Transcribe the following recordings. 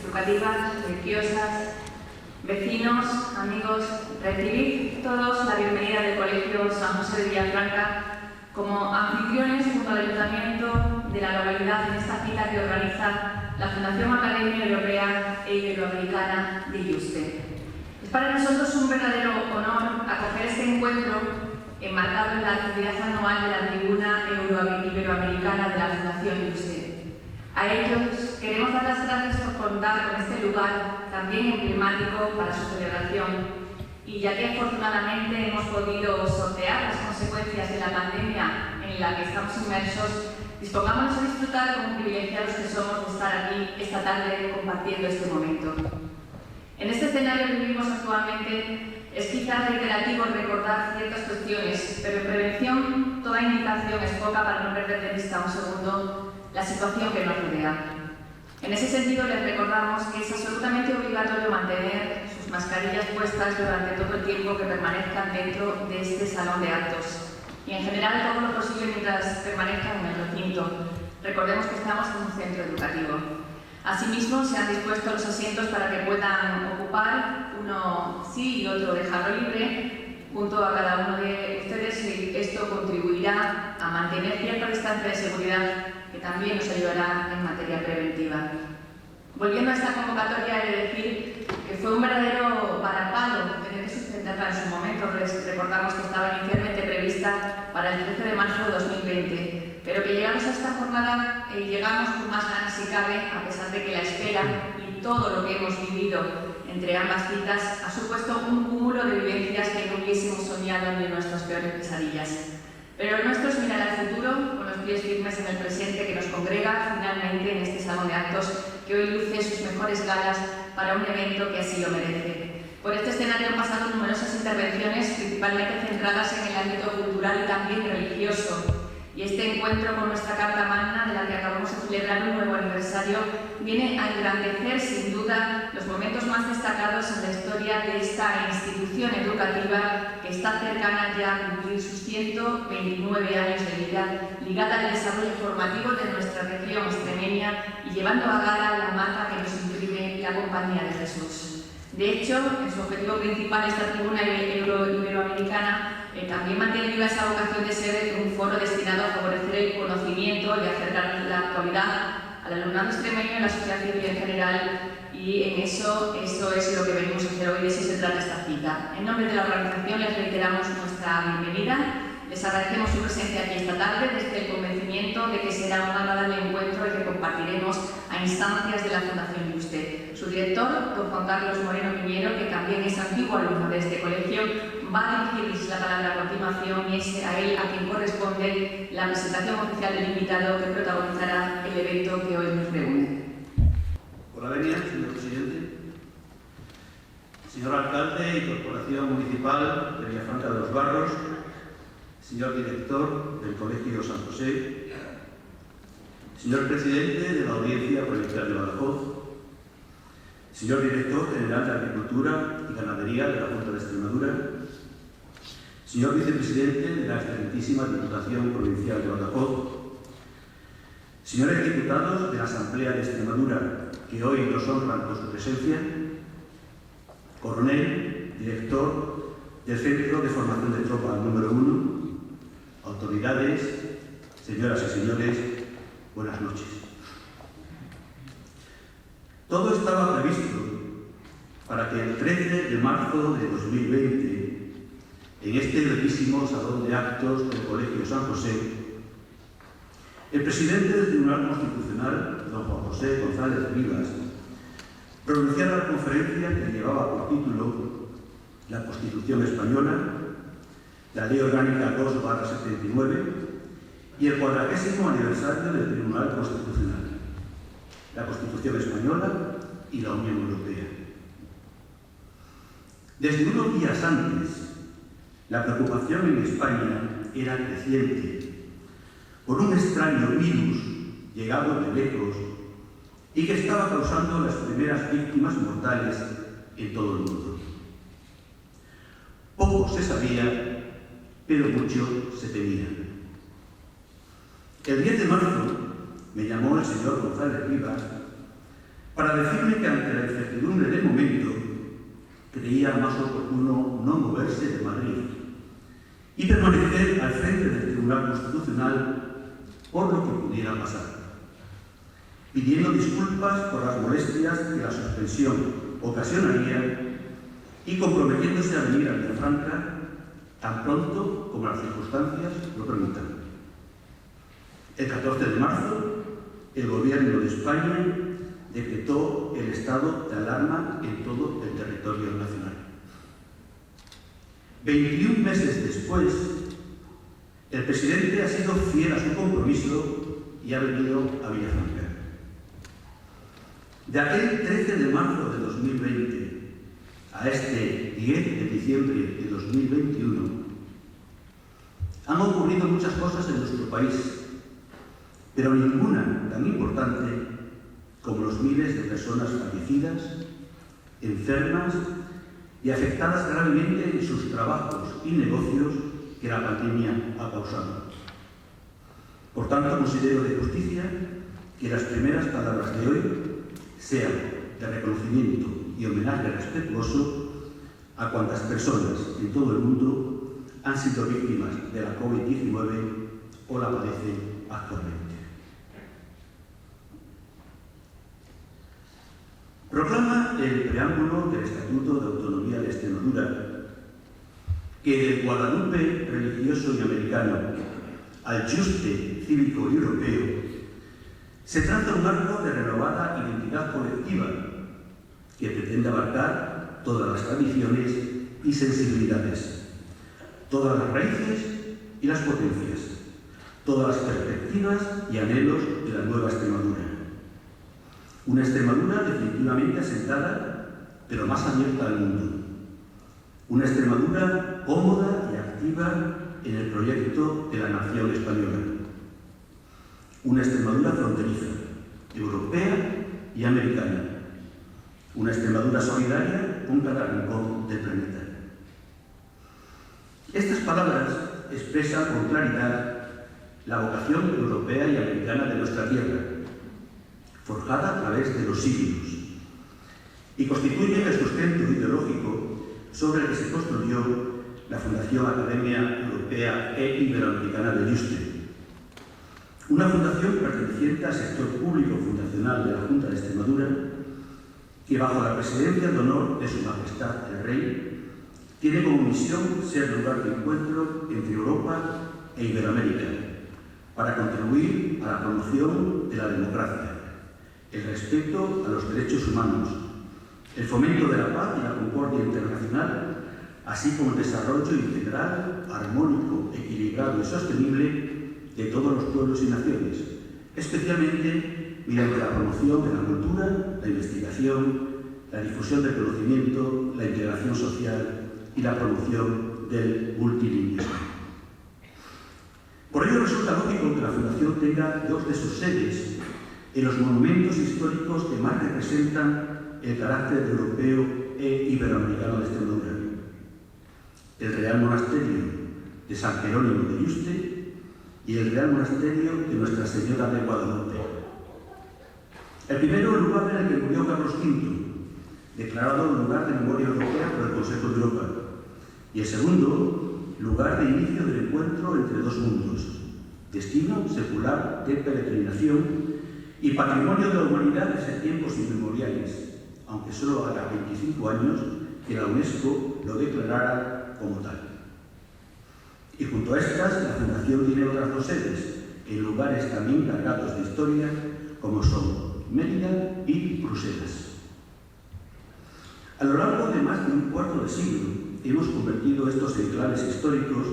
educativas, religiosas, vecinos, amigos, recibid todos la bienvenida del Colegio San José de Villafranca como anfitriones junto al Ayuntamiento de la localidad en esta cita que organiza la Fundación Academia Europea e Iberoamericana de IUSTE. Es para nosotros un verdadero honor acoger este encuentro enmarcado en la actividad anual de la Tribuna Iberoamericana de la Fundación IUSTE. A ellos queremos dar las gracias por contar con este lugar también emblemático para su celebración, y ya que afortunadamente hemos podido sortear las consecuencias de la pandemia en la que estamos inmersos, dispongámonos a disfrutar como privilegiados que somos de estar aquí esta tarde compartiendo este momento. En este escenario que vivimos actualmente es quizás reiterativo recordar ciertas cuestiones, pero en prevención toda indicación es poca para no perder de vista un segundo la situación que nos rodea. En ese sentido, les recordamos que es absolutamente obligatorio mantener sus mascarillas puestas durante todo el tiempo que permanezcan dentro de este salón de actos y, en general, todo lo posible mientras permanezcan en el recinto. Recordemos que estamos en un centro educativo. Asimismo, se han dispuesto los asientos para que puedan ocupar uno sí y otro dejarlo libre junto a cada uno de ustedes, y esto contribuirá a mantener cierta distancia de seguridad que también nos ayudará en materia preventiva. Volviendo a esta convocatoria, he de decir que fue un verdadero varapalo tener que sustentarla en su momento. Recordamos que estaba inicialmente prevista para el 13 de marzo de 2020, pero que llegamos a esta jornada y llegamos con más ganas si cabe, a pesar de que la espera y todo lo que hemos vivido entre ambas citas ha supuesto un cúmulo de vivencias que no hubiésemos soñado ni en nuestras peores pesadillas. Pero el nuestro es mirar al futuro, con los pies firmes en el presente que nos congrega finalmente en este salón de actos que hoy luce sus mejores galas para un evento que así lo merece. Por este escenario han pasado numerosas intervenciones, principalmente centradas en el ámbito cultural y también religioso. Y este encuentro con nuestra Carta Magna, de la que acabamos de celebrar un nuevo aniversario, viene a engrandecer sin duda los momentos más destacados en la historia de esta institución educativa que está cercana ya a cumplir sus 129 años de vida, ligada al desarrollo formativo de nuestra región extremeña y llevando a gala la marca que nos imprime la Compañía de Jesús. De hecho, en su objetivo principal, esta tribuna iberoamericana también mantiene viva esa vocación de ser un foro destinado a favorecer el conocimiento y acercar la actualidad al alumnado extremeño y a la sociedad civil en general, y en eso es lo que venimos a hacer hoy, de eso se trata esta cita. En nombre de la organización les reiteramos nuestra bienvenida, les agradecemos su presencia aquí esta tarde desde el convencimiento de que será un agradable encuentro el que compartiremos a instancias de la Fundación IUSTE. Su director, don Juan Carlos Moreno Piñero, que también es antiguo alumno de este colegio, va a dirigirles la palabra a continuación y es a él a quien corresponde la presentación oficial del invitado que protagonizará el evento que hoy nos reúne. Por la venia, señor presidente, señor alcalde y corporación municipal de Villafranca de los Barros, señor director del Colegio San José, señor presidente de la Audiencia Provincial de Badajoz, señor director general de Agricultura y Ganadería de la Junta de Extremadura, señor vicepresidente de la excelentísima Diputación Provincial de Badajoz, señores diputados de la Asamblea de Extremadura, que hoy nos honran con su presencia, coronel, director del Centro de Formación de Tropa número 1, autoridades, señoras y señores, buenas noches. Todo estaba previsto para que el 13 de marzo de 2020, en este bellísimo salón de actos del Colegio San José, el presidente del Tribunal Constitucional, don Juan José González Rivas, pronunciara la conferencia que llevaba por título la Constitución Española, la Ley Orgánica 2/79 y el 40º aniversario del Tribunal Constitucional, la Constitución Española y la Unión Europea. Desde unos días antes, la preocupación en España era creciente por un extraño virus llegado de lejos y que estaba causando las primeras víctimas mortales en todo el mundo. Poco se sabía, pero mucho se temía. El 10 de marzo me llamó el señor González Rivas para decirme que ante la incertidumbre del momento creía más oportuno no moverse de Madrid y permanecer al frente del Tribunal Constitucional por lo que pudiera pasar, pidiendo disculpas por las molestias que la suspensión ocasionaría y comprometiéndose a venir a Villafranca tan pronto como las circunstancias lo permitan. El 14 de marzo, el Gobierno de España decretó el estado de alarma en todo el territorio nacional. 21 meses después, el presidente ha sido fiel a su compromiso y ha venido a Villafranca. De aquel 13 de marzo de 2020 a este 10 de diciembre de 2021, han ocurrido muchas cosas en nuestro país, pero ninguna tan importante como los miles de personas fallecidas, enfermas y afectadas gravemente en sus trabajos y negocios que la pandemia ha causado. Por tanto, considero de justicia que las primeras palabras de hoy sean de reconocimiento y homenaje respetuoso a cuantas personas en todo el mundo han sido víctimas de la COVID-19 o la padecen actualmente. Proclama el preámbulo del Estatuto de Autonomía de Extremadura que del Guadalupe religioso y americano al Juste cívico y europeo se traza un marco de renovada identidad colectiva que pretende abarcar todas las tradiciones y sensibilidades, todas las raíces y las potencias, todas las perspectivas y anhelos de la nueva Extremadura. Una Extremadura definitivamente asentada, pero más abierta al mundo. Una Extremadura cómoda y activa en el proyecto de la nación española. Una Extremadura fronteriza, europea y americana. Una Extremadura solidaria con cada rincón del planeta. Estas palabras expresan con claridad la vocación europea y americana de nuestra tierra, forjada a través de los siglos, y constituyen el sustento ideológico sobre el que se construyó la Fundación Academia Europea e Iberoamericana de Juste, una fundación perteneciente al sector público fundacional de la Junta de Extremadura, que bajo la presidencia de honor de Su Majestad el Rey, tiene como misión ser lugar de encuentro entre Europa e Iberoamérica, para contribuir a la promoción de la democracia, el respeto a los derechos humanos, el fomento de la paz y la concordia internacional, así como el desarrollo integral, armónico, equilibrado y sostenible de todos los pueblos y naciones, especialmente mediante la promoción de la cultura, la investigación, la difusión del conocimiento, la integración social y la promoción del multilingüismo. Por ello resulta lógico que la Fundación tenga dos de sus sedes en los monumentos históricos que más representan el carácter europeo e iberoamericano de Extremadura: el Real Monasterio de San Jerónimo de Juste y el Real Monasterio de Nuestra Señora de Guadalupe. El primero, el lugar en el que murió Carlos V, declarado lugar de memoria europea por el Consejo de Europa, y el segundo, lugar de inicio del encuentro entre dos mundos, destino secular de peregrinación y patrimonio de la humanidad desde tiempos inmemoriales, aunque solo haga 25 años que la UNESCO lo declarara como tal. Y junto a estas, la Fundación tiene otras dos sedes, en lugares también cargados de historia, como son Mérida y Bruselas. A lo largo de más de un cuarto de siglo, hemos convertido estos enclaves históricos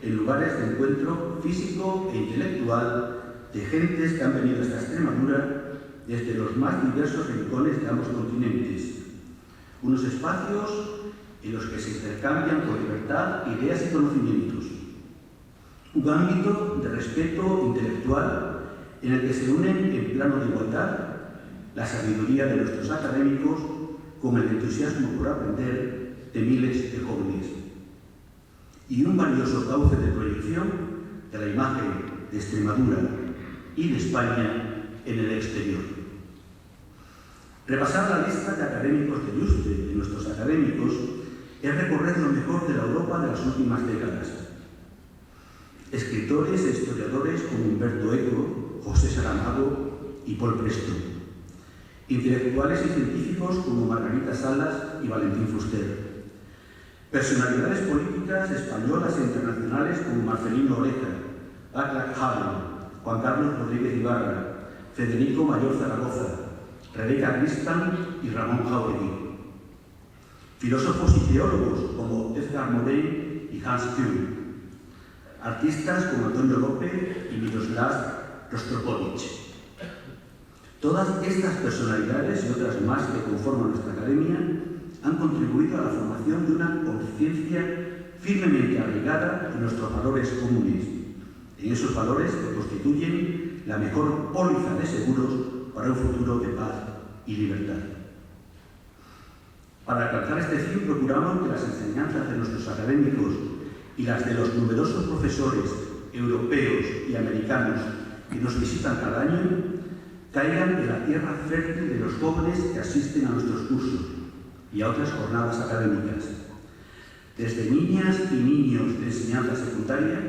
en lugares de encuentro físico e intelectual de gentes que han venido a esta Extremadura desde los más diversos rincones de ambos continentes. Unos espacios en los que se intercambian con libertad ideas y conocimientos. Un ámbito de respeto intelectual en el que se unen en plano de igualdad la sabiduría de nuestros académicos con el entusiasmo por aprender de miles de jóvenes. Y un valioso cauce de proyección de la imagen de Extremadura y de España en el exterior. Repasar la lista de académicos de Yuste, de nuestros académicos, es recorrer lo mejor de la Europa de las últimas décadas. Escritores e historiadores como Humberto Eco, José Saramago y Paul Preston. Intelectuales y científicos como Margarita Salas y Valentín Fuster. Personalidades políticas españolas e internacionales como Marcelino Oreja, Václav Havel, Juan Carlos Rodríguez Ibarra, Federico Mayor Zaragoza, Rebeca Grispan y Ramón Jáuregui. Filósofos y teólogos como Edgar Morin y Hans Kuhn. Artistas como Antonio López y Miroslav Rostropovich. Todas estas personalidades y otras más que conforman nuestra academia han contribuido a la formación de una conciencia firmemente arraigada en nuestros valores comunes, en esos valores que constituyen la mejor póliza de seguros para un futuro de paz y libertad. Para alcanzar este fin procuramos que las enseñanzas de nuestros académicos y las de los numerosos profesores europeos y americanos que nos visitan cada año caigan en la tierra fértil de los jóvenes que asisten a nuestros cursos y a otras jornadas académicas, desde niñas y niños de enseñanza secundaria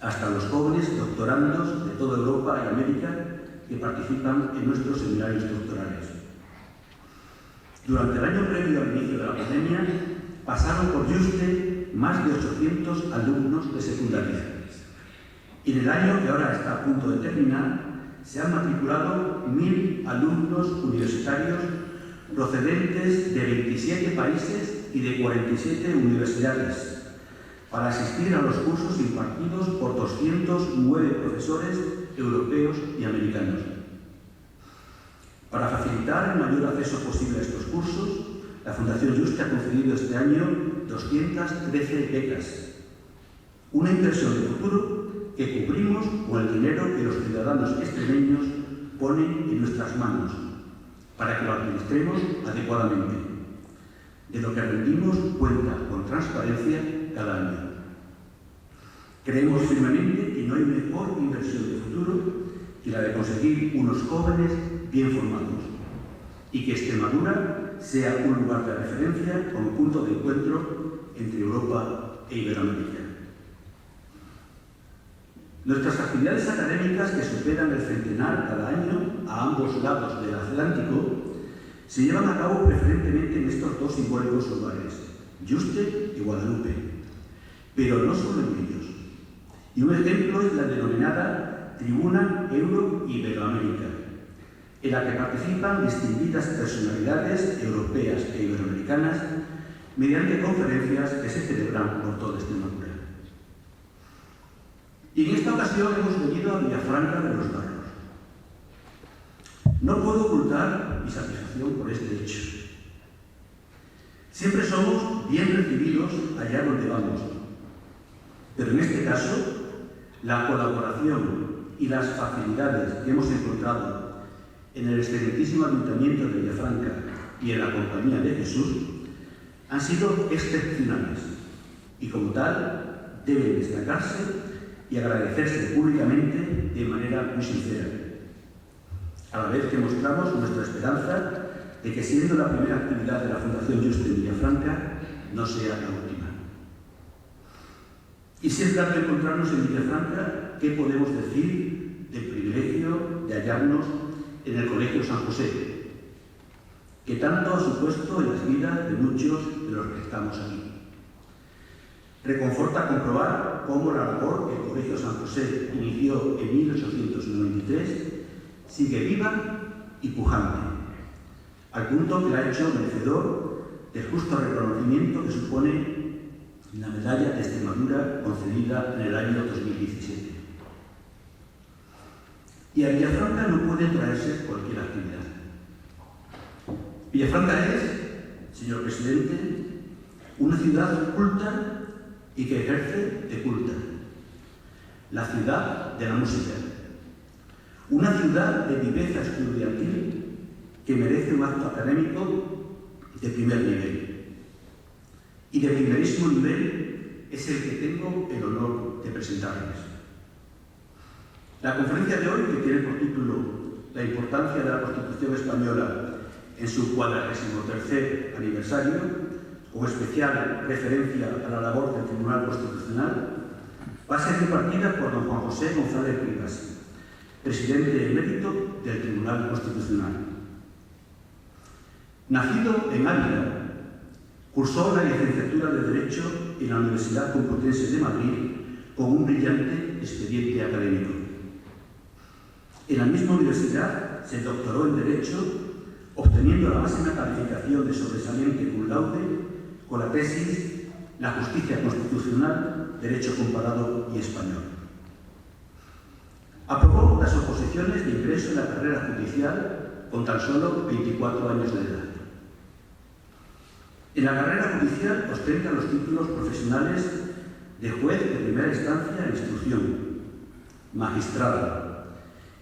hasta los jóvenes doctorandos de toda Europa y América que participan en nuestros seminarios doctorales. Durante el año previo al inicio de la pandemia pasaron por Yuste más de 800 alumnos de secundaria. Y en el año que ahora está a punto de terminar, se han matriculado 1000 alumnos universitarios procedentes de 27 países y de 47 universidades para asistir a los cursos impartidos por 209 profesores europeos y americanos. Para facilitar el mayor acceso posible a estos cursos, la Fundación Yuste ha concedido este año 213 becas, una inversión de futuro que cubrimos con el dinero que los ciudadanos extremeños ponen en nuestras manos para que lo administremos adecuadamente, de lo que rendimos cuenta con transparencia cada año. Creemos firmemente que no hay mejor inversión de futuro que la de conseguir unos jóvenes bien formados y que Extremadura sea un lugar de referencia como punto de encuentro entre Europa e Iberoamérica. Nuestras actividades académicas, que superan el centenar cada año a ambos lados del Atlántico, se llevan a cabo preferentemente en estos dos simbólicos lugares, Yuste y Guadalupe, pero no solo en ellos. Y un ejemplo es la denominada Tribuna Euro-Iberoamérica, en la que participan distinguidas personalidades europeas e iberoamericanas mediante conferencias que se celebran por toda Extremadura. Y en esta ocasión hemos venido a Villafranca de los Barros. No puedo ocultar mi satisfacción por este hecho. Siempre somos bien recibidos allá donde vamos, pero en este caso, la colaboración y las facilidades que hemos encontrado en el excelentísimo Ayuntamiento de Villafranca y en la Compañía de Jesús han sido excepcionales y como tal deben destacarse y agradecerse públicamente de manera muy sincera, a la vez que mostramos nuestra esperanza de que, siendo la primera actividad de la Fundación Yuste en Villafranca, no sea la última. Y si es grato encontrarnos en Villafranca, ¿qué podemos decir del privilegio de hallarnos en el Colegio San José, que tanto ha supuesto en las vidas de muchos de los que estamos aquí? Reconforta comprobar cómo la labor que el Colegio San José inició en 1893 sigue viva y pujante, al punto que la ha hecho merecedor del justo reconocimiento que supone la medalla de Extremadura concedida en el año 2017. Y a Villafranca no puede traerse cualquier actividad. Villafranca es, señor presidente, una ciudad culta y que ejerce de culta. La ciudad de la música. Una ciudad de viveza estudiantil que merece un acto académico de primer nivel. Y de primerísimo nivel es el que tengo el honor de presentarles. La conferencia de hoy, que tiene por título La importancia de la Constitución española en su 43º aniversario, con especial referencia a la labor del Tribunal Constitucional, va a ser impartida por don Juan José González Rivas, presidente emérito del Tribunal Constitucional. Nacido en Ávila, cursó la licenciatura de Derecho en la Universidad Complutense de Madrid con un brillante expediente académico. En la misma universidad se doctoró en Derecho, obteniendo la máxima calificación de sobresaliente cum laude con la tesis La justicia constitucional, Derecho comparado y español. Aprobó las oposiciones de ingreso en la carrera judicial con tan solo 24 años de edad. En la carrera judicial ostenta los títulos profesionales de juez de primera instancia e instrucción, magistrado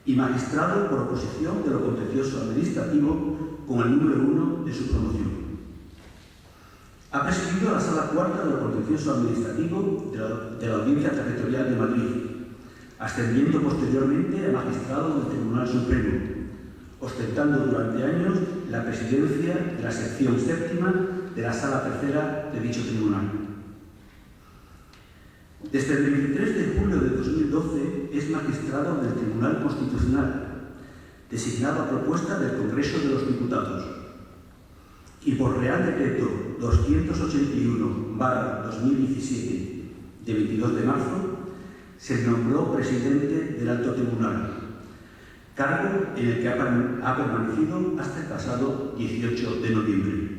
y magistrado por oposición de lo contencioso administrativo con el número 1 de su promoción. Ha presidido la Sala Cuarta de lo contencioso administrativo de la Audiencia Territorial de Madrid, ascendiendo posteriormente a magistrado del Tribunal Supremo, ostentando durante años la presidencia de la sección séptima de la Sala Tercera de dicho tribunal. Desde el 23 de julio de 2012 es magistrado del Tribunal Constitucional, designado a propuesta del Congreso de los Diputados, y por Real Decreto 281/2017 de 22 de marzo se nombró presidente del Alto Tribunal, cargo en el que ha permanecido hasta el pasado 18 de noviembre.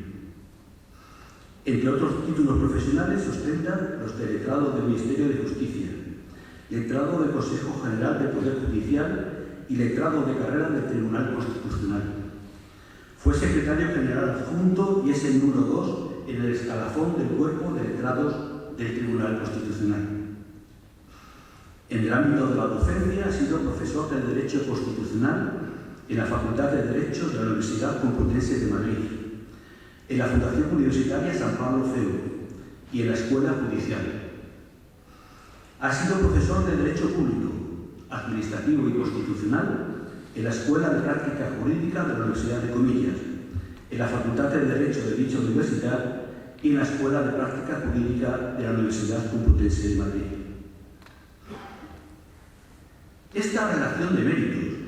Entre otros títulos profesionales ostenta los de letrado del Ministerio de Justicia, letrado del Consejo General del Poder Judicial y letrado de carrera del Tribunal Constitucional. Fue secretario general adjunto y es el número 2 en el escalafón del cuerpo de letrados del Tribunal Constitucional. En el ámbito de la docencia ha sido profesor de Derecho Constitucional en la Facultad de Derecho de la Universidad Complutense de Madrid, en la Fundación Universitaria San Pablo CEU y en la Escuela Judicial. Ha sido profesor de Derecho Público, Administrativo y Constitucional en la Escuela de Práctica Jurídica de la Universidad de Comillas, en la Facultad de Derecho de dicha universidad y en la Escuela de Práctica Jurídica de la Universidad Complutense de Madrid. Esta relación de méritos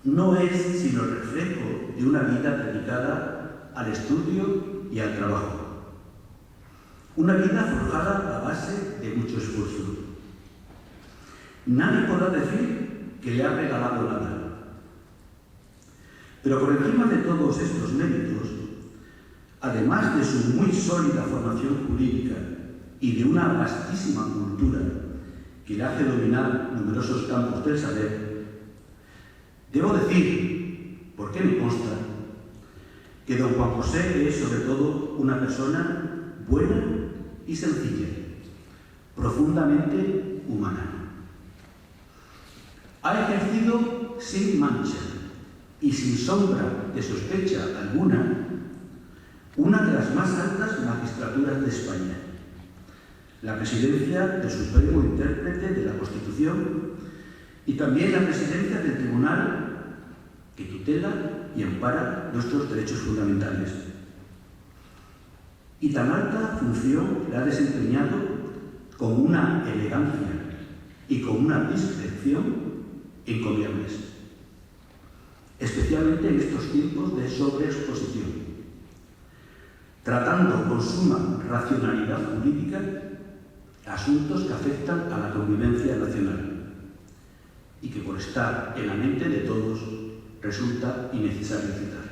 no es sino el reflejo de una vida dedicada al estudio y al trabajo. Una vida forjada a base de mucho esfuerzo. Nadie podrá decir que le ha regalado nada. Pero por encima de todos estos méritos, además de su muy sólida formación jurídica y de una vastísima cultura que le hace dominar numerosos campos del saber, debo decir, porque me consta, que don Juan José es sobre todo una persona buena y sencilla, profundamente humana. Ha ejercido sin mancha y sin sombra de sospecha alguna una de las más altas magistraturas de España, la presidencia del Supremo Intérprete de la Constitución y también la presidencia del Tribunal que tutela y ampara nuestros derechos fundamentales. Y tan alta función la ha desempeñado con una elegancia y con una discreción encomiables, especialmente en estos tiempos de sobreexposición, tratando con suma racionalidad jurídica asuntos que afectan a la convivencia nacional y que por estar en la mente de todos resulta innecesario citar.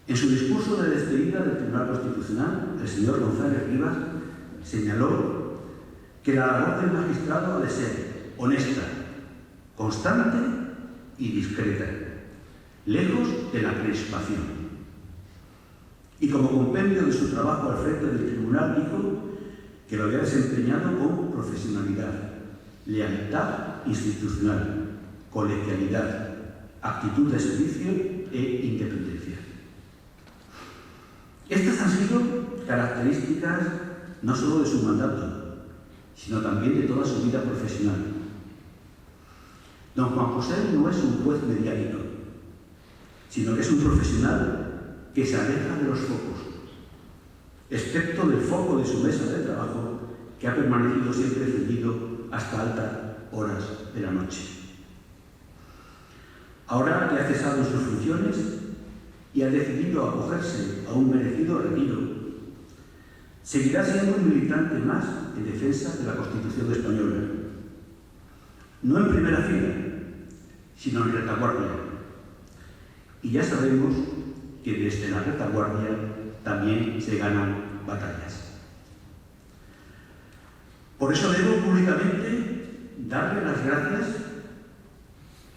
En su discurso de despedida del Tribunal Constitucional, el señor González Rivas señaló que la labor del magistrado ha de ser honesta, constante y discreta, lejos de la crispación. Y como compendio de su trabajo al frente del tribunal dijo que lo había desempeñado con profesionalidad, lealtad institucional, colegialidad, actitud de servicio e independencia. Estas han sido características no solo de su mandato, sino también de toda su vida profesional. Don Juan José no es un juez mediático, sino que es un profesional que se aleja de los focos, excepto del foco de su mesa de trabajo, que ha permanecido siempre encendido hasta altas horas de la noche. Ahora que ha cesado en sus funciones y ha decidido acogerse a un merecido retiro, seguirá siendo un militante más en defensa de la Constitución española, no en primera fila, sino en retaguardia. Y ya sabemos que desde la retaguardia también se ganan batallas. Por eso debo públicamente darle las gracias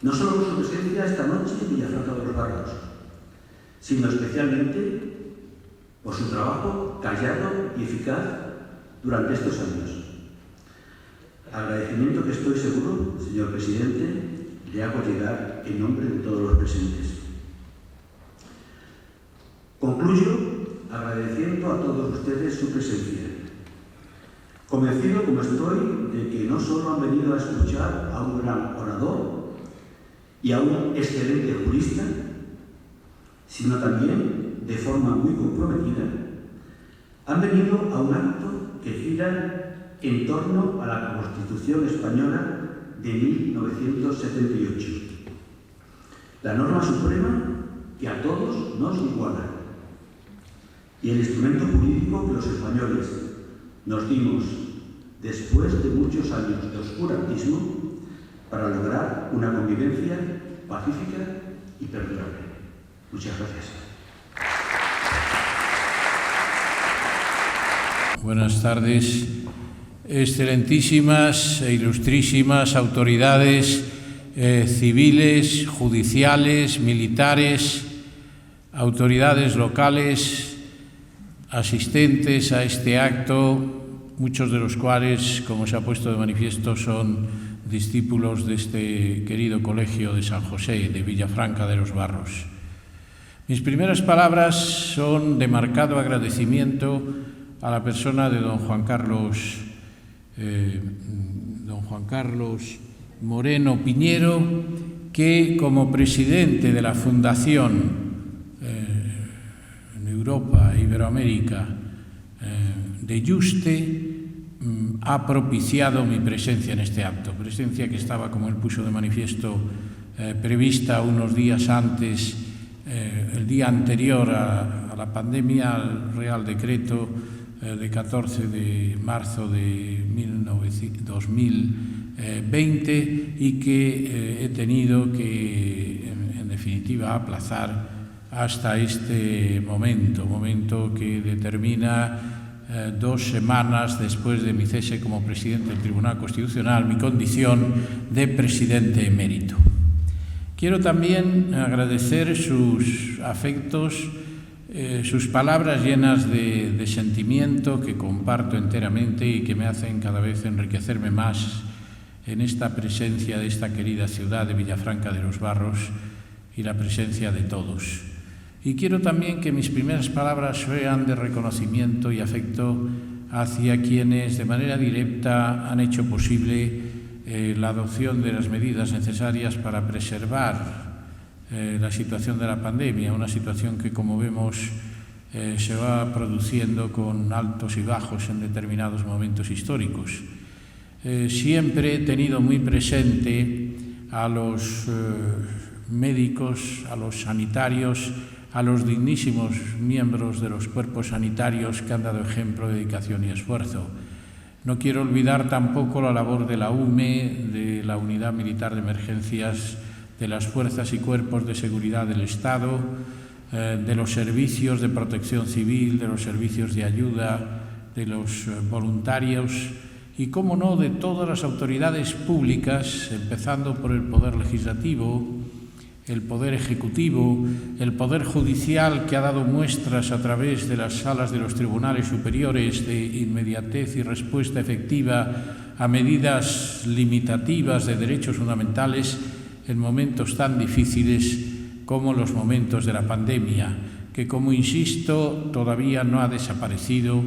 no solo por su presencia esta noche en Villafranca de los Barros, sino especialmente por su trabajo callado y eficaz durante estos años. Agradecimiento que estoy seguro, señor presidente, le hago llegar en nombre de todos los presentes. Concluyo agradeciendo a todos ustedes su presencia, convencido como estoy de que no solo han venido a escuchar a un gran orador y a un excelente jurista, sino también, de forma muy comprometida, han venido a un acto que gira en torno a la Constitución española de 1978, la norma suprema que a todos nos iguala y el instrumento jurídico que los españoles nos dimos después de muchos años de oscurantismo para lograr una convivencia pacífica y perdurable. Muchas gracias. Buenas tardes, excelentísimas e ilustrísimas autoridades civiles, judiciales, militares, autoridades locales, asistentes a este acto, muchos de los cuales, como se ha puesto de manifiesto, son discípulos de este querido colegio de San José, de Villafranca de los Barros. Mis primeras palabras son de marcado agradecimiento a la persona de don Juan Carlos Moreno Piñero, que como presidente de la Fundación en Europa e Iberoamérica de Yuste, ha propiciado mi presencia en este acto, presencia que estaba, como él puso de manifiesto, prevista unos días antes, el día anterior a la pandemia, al Real Decreto de 14 de marzo de 2020, y que he tenido que, en definitiva, aplazar hasta este momento que determina 2 semanas después de mi cese como presidente del Tribunal Constitucional, mi condición de presidente emérito. Quiero también agradecer sus afectos, sus palabras llenas de sentimiento que comparto enteramente y que me hacen cada vez enriquecerme más en esta presencia de esta querida ciudad de Villafranca de los Barros y la presencia de todos. Y quiero también que mis primeras palabras sean de reconocimiento y afecto hacia quienes de manera directa han hecho posible la adopción de las medidas necesarias para preservar la situación de la pandemia, una situación que, como vemos, se va produciendo con altos y bajos en determinados momentos históricos. Siempre he tenido muy presente a los médicos, a los sanitarios, a los dignísimos miembros de los cuerpos sanitarios que han dado ejemplo de dedicación y esfuerzo. No quiero olvidar tampoco la labor de la UME, de la Unidad Militar de Emergencias, de las fuerzas y cuerpos de seguridad del Estado, de los servicios de protección civil, de los servicios de ayuda, de los voluntarios y, cómo no, de todas las autoridades públicas, empezando por el Poder Legislativo, el Poder Ejecutivo, el Poder Judicial, que ha dado muestras a través de las salas de los tribunales superiores de inmediatez y respuesta efectiva a medidas limitativas de derechos fundamentales en momentos tan difíciles como los momentos de la pandemia, que, como insisto, todavía no ha desaparecido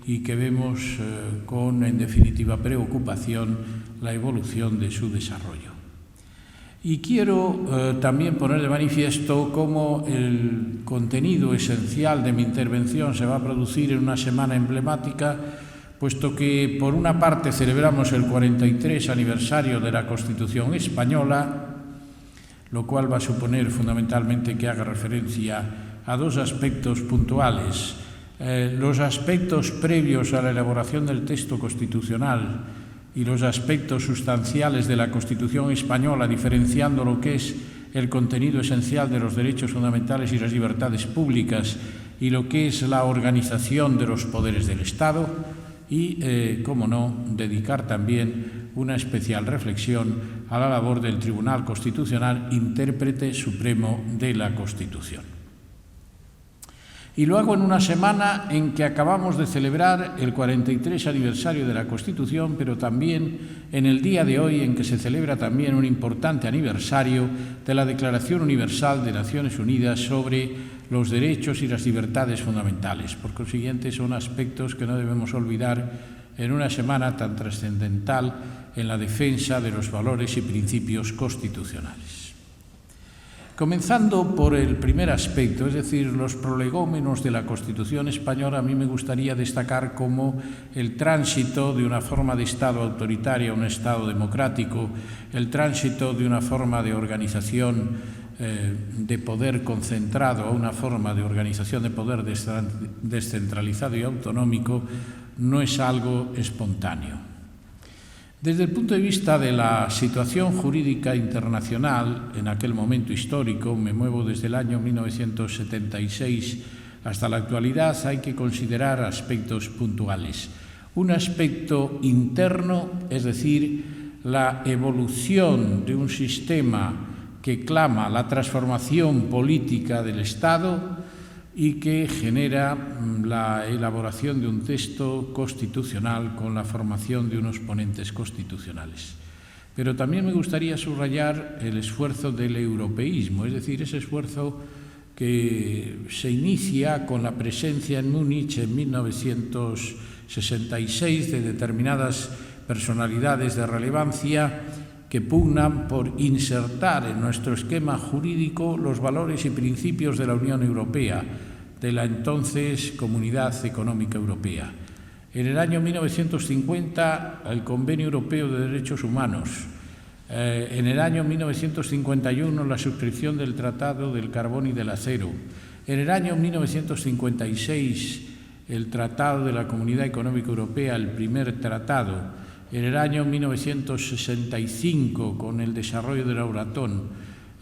y que vemos con, en definitiva, preocupación la evolución de su desarrollo. Y quiero también poner de manifiesto cómo el contenido esencial de mi intervención se va a producir en una semana emblemática, puesto que, por una parte, celebramos el 43 aniversario de la Constitución española, lo cual va a suponer fundamentalmente que haga referencia a dos aspectos puntuales. Los aspectos previos a la elaboración del texto constitucional y los aspectos sustanciales de la Constitución española, diferenciando lo que es el contenido esencial de los derechos fundamentales y las libertades públicas y lo que es la organización de los poderes del Estado, y, cómo no, dedicar también una especial reflexión a la labor del Tribunal Constitucional, intérprete supremo de la Constitución. Y lo hago en una semana en que acabamos de celebrar el 43 aniversario de la Constitución, pero también en el día de hoy en que se celebra también un importante aniversario de la Declaración Universal de Naciones Unidas sobre los derechos y las libertades fundamentales. Por consiguiente, son aspectos que no debemos olvidar en una semana tan trascendental en la defensa de los valores y principios constitucionales. Comenzando por el primer aspecto, es decir, los prolegómenos de la Constitución española, a mí me gustaría destacar cómo el tránsito de una forma de Estado autoritario a un Estado democrático, el tránsito de una forma de organización de poder concentrado a una forma de organización de poder descentralizado y autonómico, no es algo espontáneo. Desde el punto de vista de la situación jurídica internacional, en aquel momento histórico, me muevo desde el año 1976 hasta la actualidad, hay que considerar aspectos puntuales. Un aspecto interno, es decir, la evolución de un sistema que clama la transformación política del Estado y que genera la elaboración de un texto constitucional con la formación de unos ponentes constitucionales. Pero también me gustaría subrayar el esfuerzo del europeísmo, es decir, ese esfuerzo que se inicia con la presencia en Múnich en 1966 de determinadas personalidades de relevancia que pugnan por insertar en nuestro esquema jurídico los valores y principios de la Unión Europea, de la entonces Comunidad Económica Europea. En el año 1950, el Convenio Europeo de Derechos Humanos. En el año 1951, la suscripción del Tratado del Carbón y del Acero. En el año 1956, el Tratado de la Comunidad Económica Europea, el primer tratado. En el año 1965, con el desarrollo del Euratom,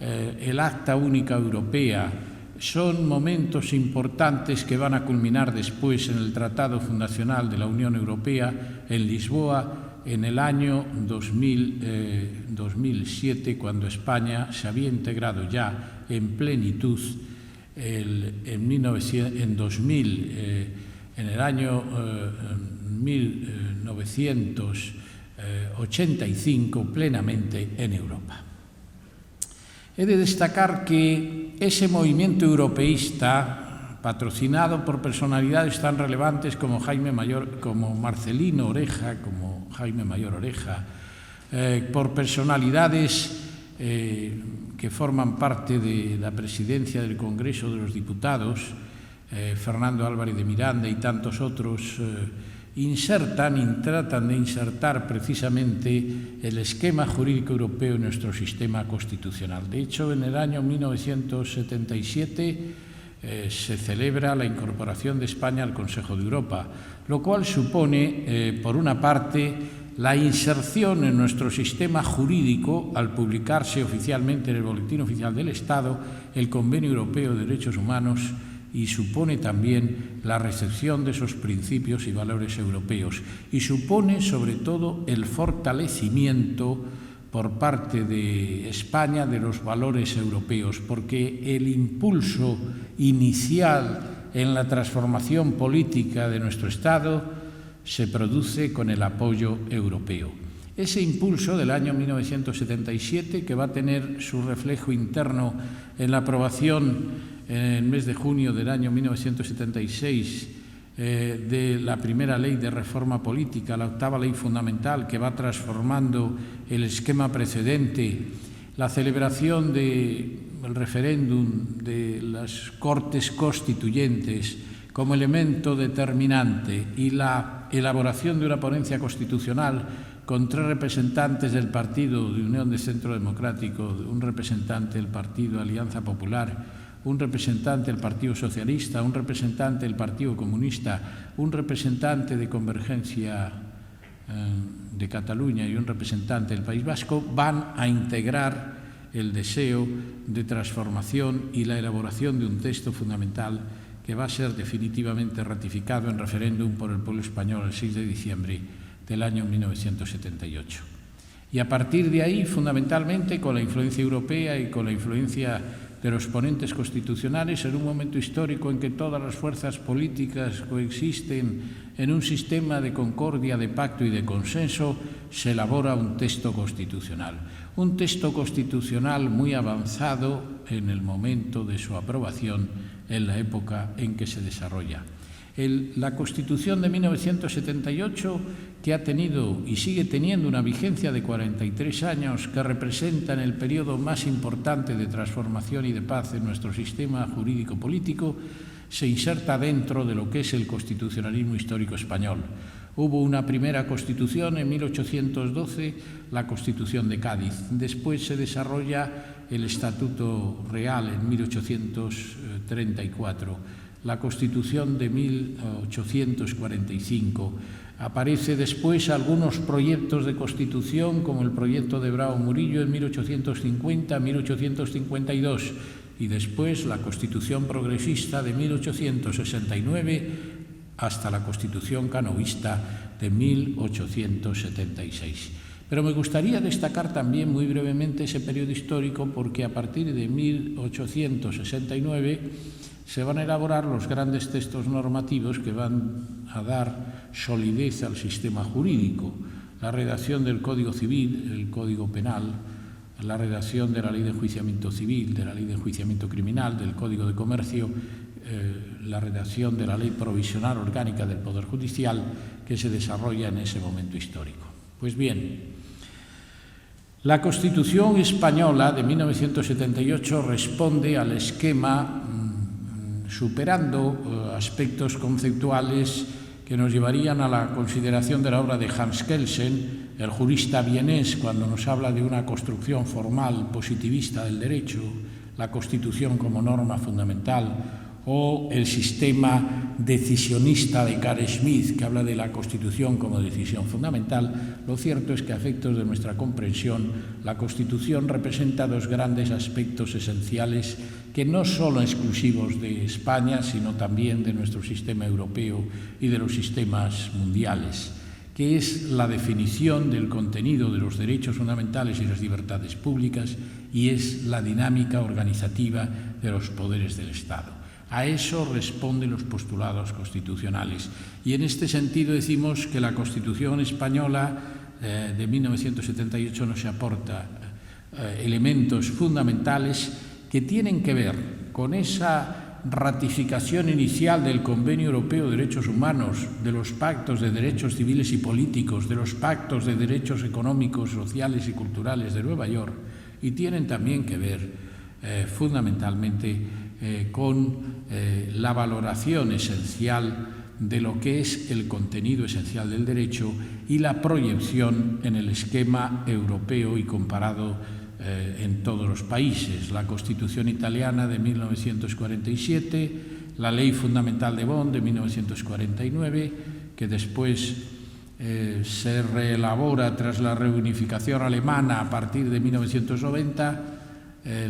el Acta Única Europea. Son momentos importantes que van a culminar después en el Tratado Fundacional de la Unión Europea en Lisboa en el año 2007, cuando España se había integrado ya en plenitud en el año 1985 plenamente en Europa. He de destacar que ese movimiento europeísta, patrocinado por personalidades tan relevantes como Marcelino Oreja, como Jaime Mayor Oreja, por personalidades que forman parte de la presidencia del Congreso de los Diputados, Fernando Álvarez de Miranda y tantos otros, tratan de insertar precisamente el esquema jurídico europeo en nuestro sistema constitucional. De hecho, en el año 1977 se celebra la incorporación de España al Consejo de Europa, lo cual supone, por una parte, la inserción en nuestro sistema jurídico, al publicarse oficialmente en el Boletín Oficial del Estado, el Convenio Europeo de Derechos Humanos, y supone también la recepción de esos principios y valores europeos. Y supone, sobre todo, el fortalecimiento por parte de España de los valores europeos, porque el impulso inicial en la transformación política de nuestro Estado se produce con el apoyo europeo. Ese impulso del año 1977, que va a tener su reflejo interno en la aprobación en el mes de junio del año 1976 de la primera ley de reforma política, la octava ley fundamental, que va transformando el esquema precedente, la celebración del referéndum de las Cortes Constituyentes como elemento determinante y la elaboración de una ponencia constitucional con 3 representantes del Partido de Unión de Centro Democrático, un representante del Partido Alianza Popular, un representante del Partido Socialista, un representante del Partido Comunista, un representante de Convergencia de Cataluña y un representante del País Vasco, van a integrar el deseo de transformación y la elaboración de un texto fundamental que va a ser definitivamente ratificado en referéndum por el pueblo español el 6 de diciembre del año 1978. Y a partir de ahí, fundamentalmente, con la influencia europea y con la influencia de los ponentes constitucionales, en un momento histórico en que todas las fuerzas políticas coexisten en un sistema de concordia, de pacto y de consenso, se elabora un texto constitucional. Un texto constitucional muy avanzado en el momento de su aprobación, en la época en que se desarrolla. La Constitución de 1978, que ha tenido y sigue teniendo una vigencia de 43 años, que representan el periodo más importante de transformación y de paz en nuestro sistema jurídico-político, se inserta dentro de lo que es el constitucionalismo histórico español. Hubo una primera Constitución en 1812, la Constitución de Cádiz. Después se desarrolla el Estatuto Real en 1834. La Constitución de 1845. Aparece después algunos proyectos de Constitución, como el proyecto de Bravo Murillo en 1850-1852, y después la Constitución progresista de 1869 hasta la Constitución canovista de 1876. Pero me gustaría destacar también muy brevemente ese periodo histórico, porque a partir de 1869 se van a elaborar los grandes textos normativos que van a dar solidez al sistema jurídico. La redacción del Código Civil, el Código Penal, la redacción de la Ley de Enjuiciamiento Civil, de la Ley de Enjuiciamiento Criminal, del Código de Comercio, la redacción de la Ley Provisional Orgánica del Poder Judicial, que se desarrolla en ese momento histórico. Pues bien, la Constitución española de 1978 responde al esquema superando aspectos conceptuales que nos llevarían a la consideración de la obra de Hans Kelsen, el jurista vienés, cuando nos habla de una construcción formal positivista del derecho, la Constitución como norma fundamental, o el sistema decisionista de Carl Schmitt, que habla de la Constitución como decisión fundamental. Lo cierto es que, a efectos de nuestra comprensión, la Constitución representa 2 grandes aspectos esenciales que no son exclusivos de España, sino también de nuestro sistema europeo y de los sistemas mundiales, que es la definición del contenido de los derechos fundamentales y las libertades públicas, y es la dinámica organizativa de los poderes del Estado. A eso responden los postulados constitucionales. Y en este sentido decimos que la Constitución española de 1978 nos aporta elementos fundamentales que tienen que ver con esa ratificación inicial del Convenio Europeo de Derechos Humanos, de los pactos de derechos civiles y políticos, de los pactos de derechos económicos, sociales y culturales de Nueva York, y tienen también que ver fundamentalmente con la valoración esencial de lo que es el contenido esencial del derecho y la proyección en el esquema europeo y comparado en todos los países. La Constitución italiana de 1947, la Ley Fundamental de Bonn de 1949, que después se reelabora tras la reunificación alemana a partir de 1990,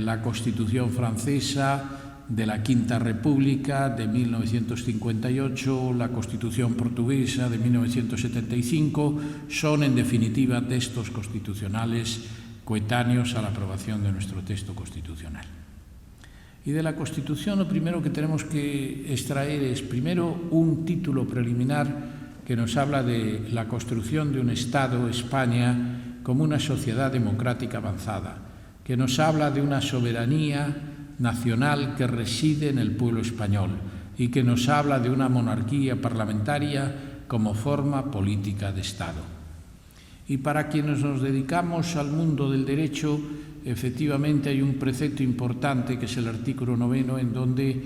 la Constitución francesa de la Quinta República de 1958, la Constitución portuguesa de 1975, son en definitiva textos constitucionales coetáneos a la aprobación de nuestro texto constitucional. Y de la Constitución lo primero que tenemos que extraer es, primero, un título preliminar que nos habla de la construcción de un Estado, España, como una sociedad democrática avanzada, que nos habla de una soberanía nacional que reside en el pueblo español y que nos habla de una monarquía parlamentaria como forma política de Estado. Y para quienes nos dedicamos al mundo del derecho, efectivamente hay un precepto importante que es el artículo 9, en donde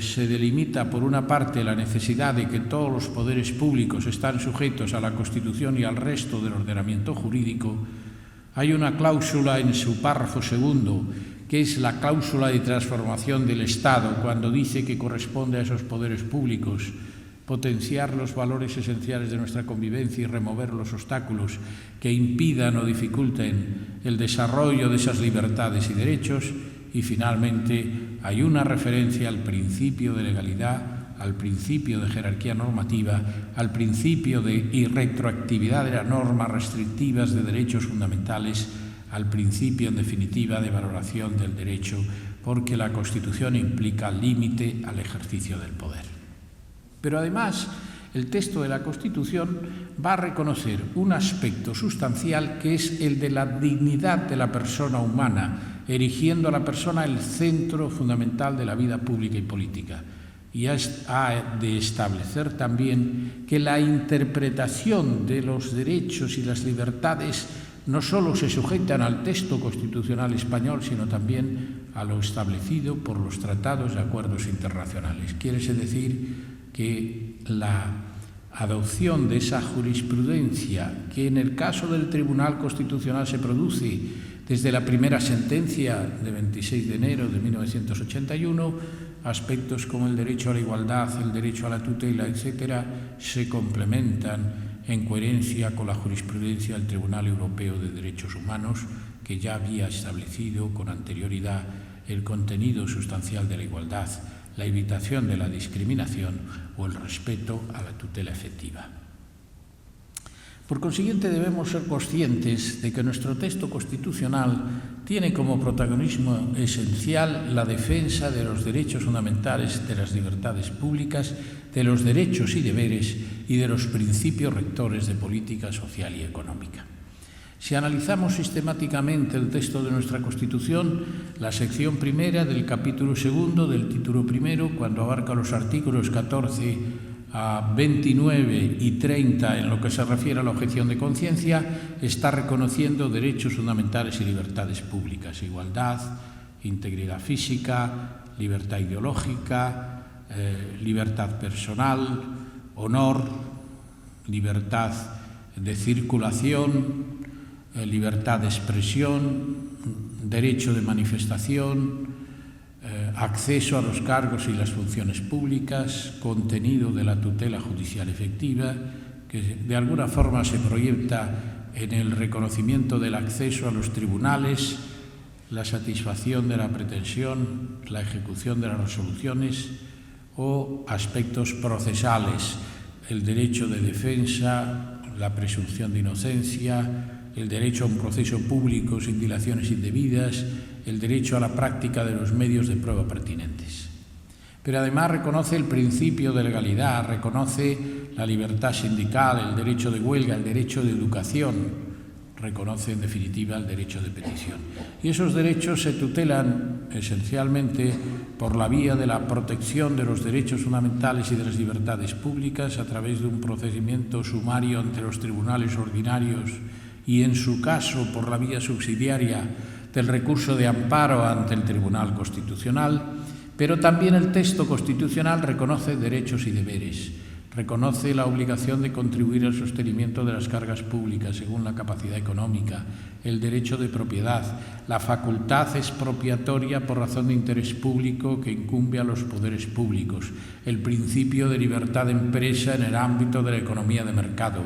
se delimita por una parte la necesidad de que todos los poderes públicos están sujetos a la Constitución y al resto del ordenamiento jurídico. Hay una cláusula en su párrafo segundo, que es la cláusula de transformación del Estado, cuando dice que corresponde a esos poderes públicos potenciar los valores esenciales de nuestra convivencia y remover los obstáculos que impidan o dificulten el desarrollo de esas libertades y derechos. Y finalmente hay una referencia al principio de legalidad, al principio de jerarquía normativa, al principio de irretroactividad de las normas restrictivas de derechos fundamentales, al principio, en definitiva, de valoración del derecho, porque la Constitución implica límite al ejercicio del poder. Pero además, el texto de la Constitución va a reconocer un aspecto sustancial que es el de la dignidad de la persona humana, erigiendo a la persona el centro fundamental de la vida pública y política. Y ha de establecer también que la interpretación de los derechos y las libertades no solo se sujetan al texto constitucional español, sino también a lo establecido por los tratados y acuerdos internacionales. Quiere decir que la adopción de esa jurisprudencia, que en el caso del Tribunal Constitucional se produce desde la primera sentencia de 26 de enero de 1981, aspectos como el derecho a la igualdad, el derecho a la tutela, etcétera, se complementan en coherencia con la jurisprudencia del Tribunal Europeo de Derechos Humanos, que ya había establecido con anterioridad el contenido sustancial de la igualdad, la evitación de la discriminación o el respeto a la tutela efectiva. Por consiguiente, debemos ser conscientes de que nuestro texto constitucional tiene como protagonismo esencial la defensa de los derechos fundamentales, de las libertades públicas, de los derechos y deberes y de los principios rectores de política social y económica. Si analizamos sistemáticamente el texto de nuestra Constitución, la sección primera del capítulo segundo del título primero, cuando abarca los artículos 14 a 29 y 30 en lo que se refiere a la objeción de conciencia, está reconociendo derechos fundamentales y libertades públicas: igualdad, integridad física, libertad ideológica, libertad personal, honor, libertad de circulación, libertad de expresión, derecho de manifestación, acceso a los cargos y las funciones públicas, contenido de la tutela judicial efectiva, que de alguna forma se proyecta en el reconocimiento del acceso a los tribunales, la satisfacción de la pretensión, la ejecución de las resoluciones o aspectos procesales, el derecho de defensa, la presunción de inocencia, el derecho a un proceso público sin dilaciones indebidas, el derecho a la práctica de los medios de prueba pertinentes. Pero además reconoce el principio de legalidad, reconoce la libertad sindical, el derecho de huelga, el derecho de educación, reconoce en definitiva el derecho de petición. Y esos derechos se tutelan esencialmente por la vía de la protección de los derechos fundamentales y de las libertades públicas a través de un procedimiento sumario ante los tribunales ordinarios y, en su caso, por la vía subsidiaria del recurso de amparo ante el Tribunal Constitucional. Pero también el texto constitucional reconoce derechos y deberes, reconoce la obligación de contribuir al sostenimiento de las cargas públicas según la capacidad económica, el derecho de propiedad, la facultad expropiatoria por razón de interés público que incumbe a los poderes públicos, el principio de libertad de empresa en el ámbito de la economía de mercado.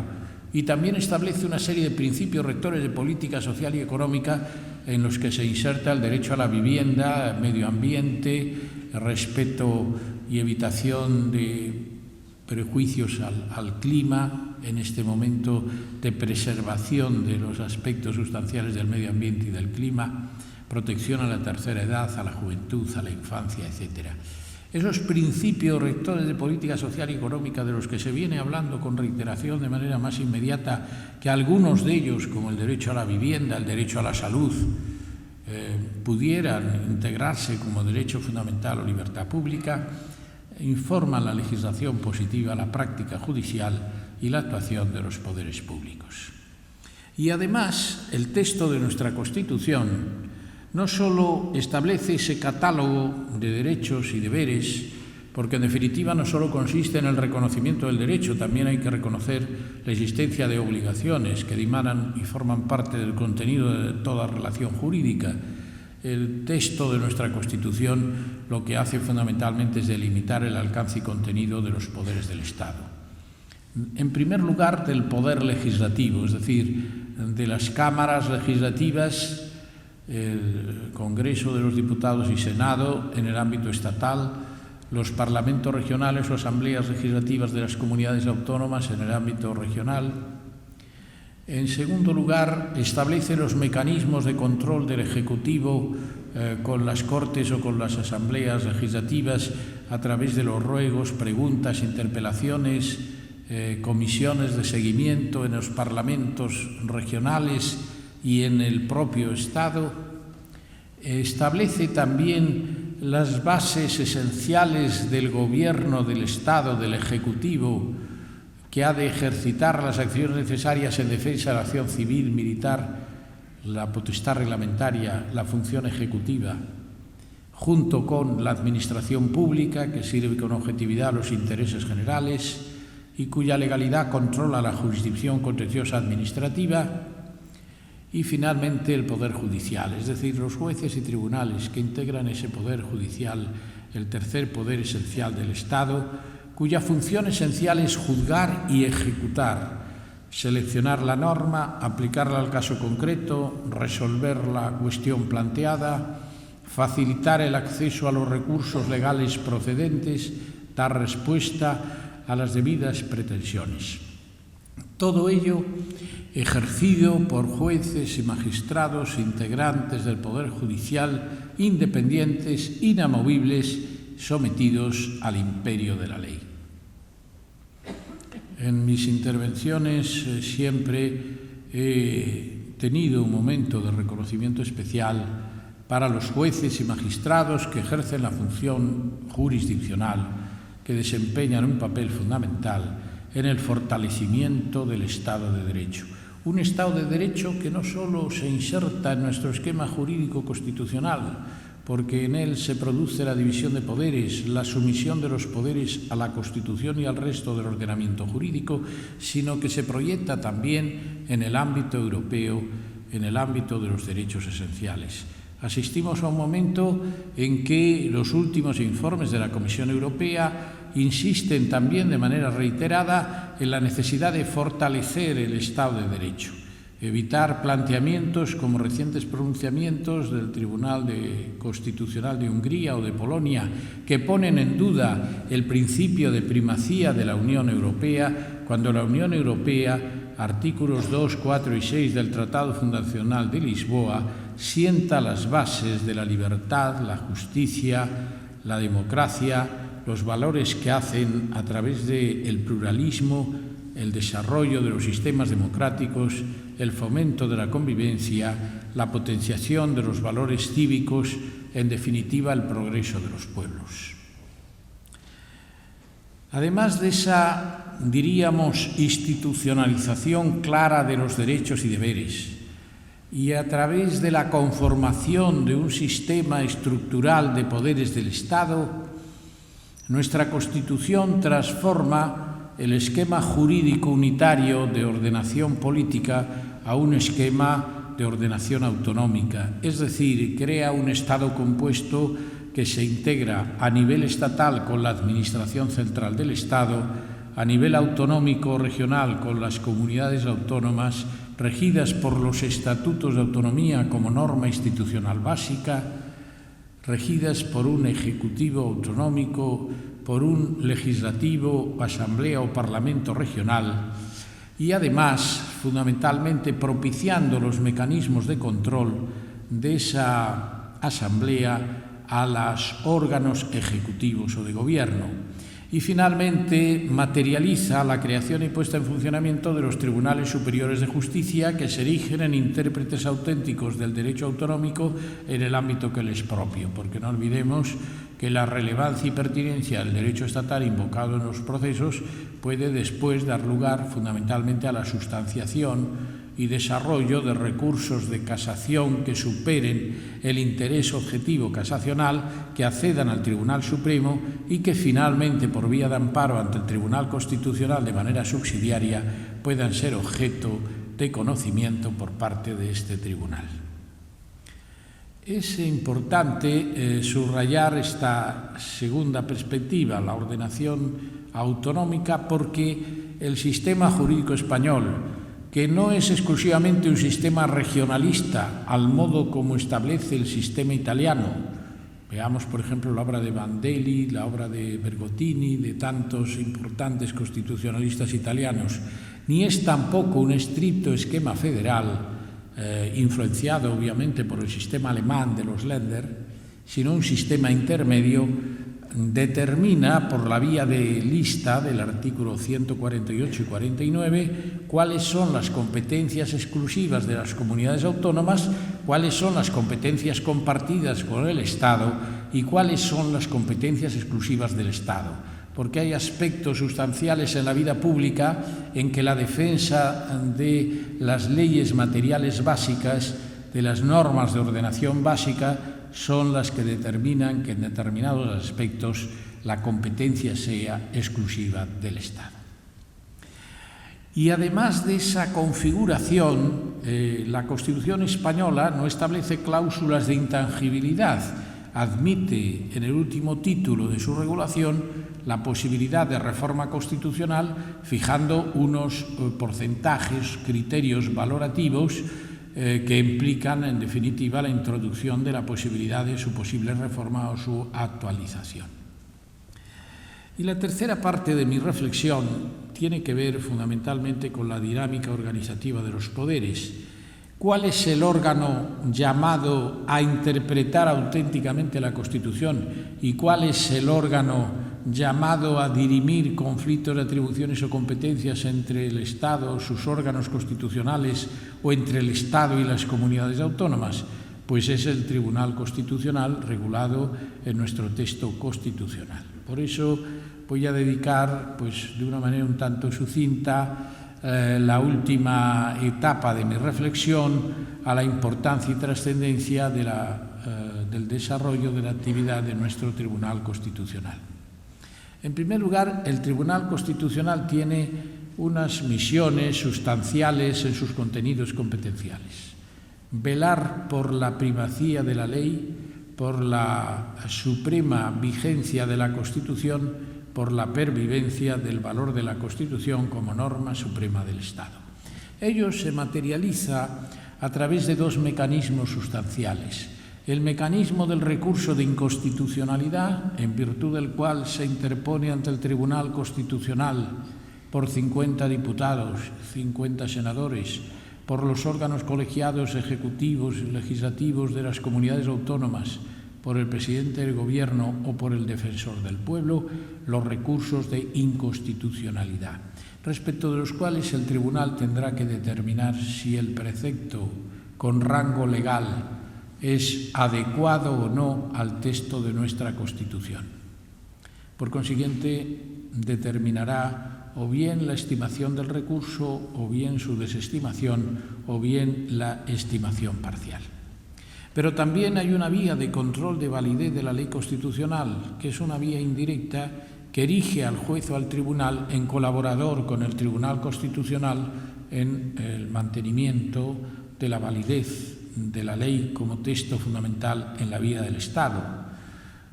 Y también establece una serie de principios rectores de política social y económica en los que se inserta el derecho a la vivienda, medio ambiente, respeto y evitación de prejuicios al clima, en este momento de preservación de los aspectos sustanciales del medio ambiente y del clima, protección a la tercera edad, a la juventud, a la infancia, etc. Esos principios rectores de política social y económica de los que se viene hablando con reiteración de manera más inmediata, que algunos de ellos, como el derecho a la vivienda, el derecho a la salud, pudieran integrarse como derecho fundamental o libertad pública, informan la legislación positiva, la práctica judicial y la actuación de los poderes públicos. Y además, el texto de nuestra Constitución no solo establece ese catálogo de derechos y deberes, porque en definitiva no solo consiste en el reconocimiento del derecho, también hay que reconocer la existencia de obligaciones que dimanan y forman parte del contenido de toda relación jurídica. El texto de nuestra Constitución lo que hace fundamentalmente es delimitar el alcance y contenido de los poderes del Estado. En primer lugar, del poder legislativo, es decir, de las cámaras legislativas, el Congreso de los Diputados y Senado en el ámbito estatal, los parlamentos regionales o asambleas legislativas de las comunidades autónomas en el ámbito regional. En segundo lugar, establece los mecanismos de control del Ejecutivo con las Cortes o con las asambleas legislativas a través de los ruegos, preguntas, interpelaciones, comisiones de seguimiento en los parlamentos regionales y en el propio Estado. Establece también las bases esenciales del gobierno del Estado, del Ejecutivo, que ha de ejercitar las acciones necesarias en defensa de la acción civil, militar, la potestad reglamentaria, la función ejecutiva, junto con la administración pública, que sirve con objetividad a los intereses generales y cuya legalidad controla la jurisdicción contenciosa administrativa. Y finalmente el Poder Judicial, es decir, los jueces y tribunales que integran ese Poder Judicial, el tercer poder esencial del Estado, cuya función esencial es juzgar y ejecutar, seleccionar la norma, aplicarla al caso concreto, resolver la cuestión planteada, facilitar el acceso a los recursos legales procedentes, dar respuesta a las debidas pretensiones. Todo ello ejercido por jueces y magistrados integrantes del Poder Judicial, independientes, inamovibles, sometidos al imperio de la ley. En mis intervenciones siempre he tenido un momento de reconocimiento especial para los jueces y magistrados que ejercen la función jurisdiccional, que desempeñan un papel fundamental en el fortalecimiento del Estado de Derecho. Un Estado de Derecho que no solo se inserta en nuestro esquema jurídico constitucional, porque en él se produce la división de poderes, la sumisión de los poderes a la Constitución y al resto del ordenamiento jurídico, sino que se proyecta también en el ámbito europeo, en el ámbito de los derechos esenciales. Asistimos a un momento en que los últimos informes de la Comisión Europea insisten también de manera reiterada en la necesidad de fortalecer el Estado de Derecho, evitar planteamientos como recientes pronunciamientos del Tribunal Constitucional de Hungría o de Polonia, que ponen en duda el principio de primacía de la Unión Europea, cuando la Unión Europea, artículos 2, 4 y 6 del Tratado Fundacional de Lisboa, sienta las bases de la libertad, la justicia, la democracia, los valores que hacen a través del pluralismo, el desarrollo de los sistemas democráticos, el fomento de la convivencia, la potenciación de los valores cívicos, en definitiva, el progreso de los pueblos. Además de esa, diríamos, institucionalización clara de los derechos y deberes, y a través de la conformación de un sistema estructural de poderes del Estado, nuestra Constitución transforma el esquema jurídico unitario de ordenación política a un esquema de ordenación autonómica, es decir, crea un Estado compuesto que se integra a nivel estatal con la Administración Central del Estado, a nivel autonómico o regional con las comunidades autónomas, regidas por los estatutos de autonomía como norma institucional básica, regidas por un ejecutivo autonómico, por un legislativo, asamblea o parlamento regional, y además, fundamentalmente, propiciando los mecanismos de control de esa asamblea a los órganos ejecutivos o de gobierno. Y finalmente materializa la creación y puesta en funcionamiento de los tribunales superiores de justicia, que se erigen en intérpretes auténticos del derecho autonómico en el ámbito que les es propio, porque no olvidemos que la relevancia y pertinencia del derecho estatal invocado en los procesos puede después dar lugar fundamentalmente a la sustanciación y desarrollo de recursos de casación que superen el interés objetivo casacional, que accedan al Tribunal Supremo y que finalmente, por vía de amparo ante el Tribunal Constitucional de manera subsidiaria, puedan ser objeto de conocimiento por parte de este tribunal. Es importante subrayar esta segunda perspectiva, la ordenación autonómica, porque el sistema jurídico español, que no es exclusivamente un sistema regionalista al modo como establece el sistema italiano, veamos por ejemplo la obra de Vandelli, la obra de Bergottini, de tantos importantes constitucionalistas italianos, ni es tampoco un estricto esquema federal, influenciado obviamente por el sistema alemán de los Länder, sino un sistema intermedio, determina por la vía de lista del artículo 148 y 49 cuáles son las competencias exclusivas de las comunidades autónomas, cuáles son las competencias compartidas con el Estado y cuáles son las competencias exclusivas del Estado. Porque hay aspectos sustanciales en la vida pública en que la defensa de las leyes materiales básicas, de las normas de ordenación básica, son las que determinan que en determinados aspectos la competencia sea exclusiva del Estado. Y además de esa configuración, la Constitución española no establece cláusulas de intangibilidad, admite en el último título de su regulación la posibilidad de reforma constitucional, fijando unos porcentajes, criterios valorativos que implican, en definitiva, la introducción de la posibilidad de su posible reforma o su actualización. Y la tercera parte de mi reflexión tiene que ver fundamentalmente con la dinámica organizativa de los poderes. ¿Cuál es el órgano llamado a interpretar auténticamente la Constitución y cuál es el órgano llamado a dirimir conflictos de atribuciones o competencias entre el Estado, sus órganos constitucionales o entre el Estado y las comunidades autónomas? Pues es el Tribunal Constitucional regulado en nuestro texto constitucional. Por eso voy a dedicar, de una manera un tanto sucinta, la última etapa de mi reflexión a la importancia y trascendencia del desarrollo de la actividad de nuestro Tribunal Constitucional. En primer lugar, el Tribunal Constitucional tiene unas misiones sustanciales en sus contenidos competenciales. Velar por la primacía de la ley, por la suprema vigencia de la Constitución, por la pervivencia del valor de la Constitución como norma suprema del Estado. Ello se materializa a través de dos mecanismos sustanciales. El mecanismo del recurso de inconstitucionalidad, en virtud del cual se interpone ante el Tribunal Constitucional por 50 diputados, 50 senadores, por los órganos colegiados ejecutivos y legislativos de las comunidades autónomas, por el presidente del Gobierno o por el defensor del pueblo, los recursos de inconstitucionalidad, respecto de los cuales el tribunal tendrá que determinar si el precepto con rango legal es adecuado o no al texto de nuestra Constitución. Por consiguiente, determinará o bien la estimación del recurso, o bien su desestimación, o bien la estimación parcial. Pero también hay una vía de control de validez de la ley constitucional, que es una vía indirecta que erige al juez o al tribunal en colaborador con el Tribunal Constitucional en el mantenimiento de la validez de la ley como texto fundamental en la vida del Estado.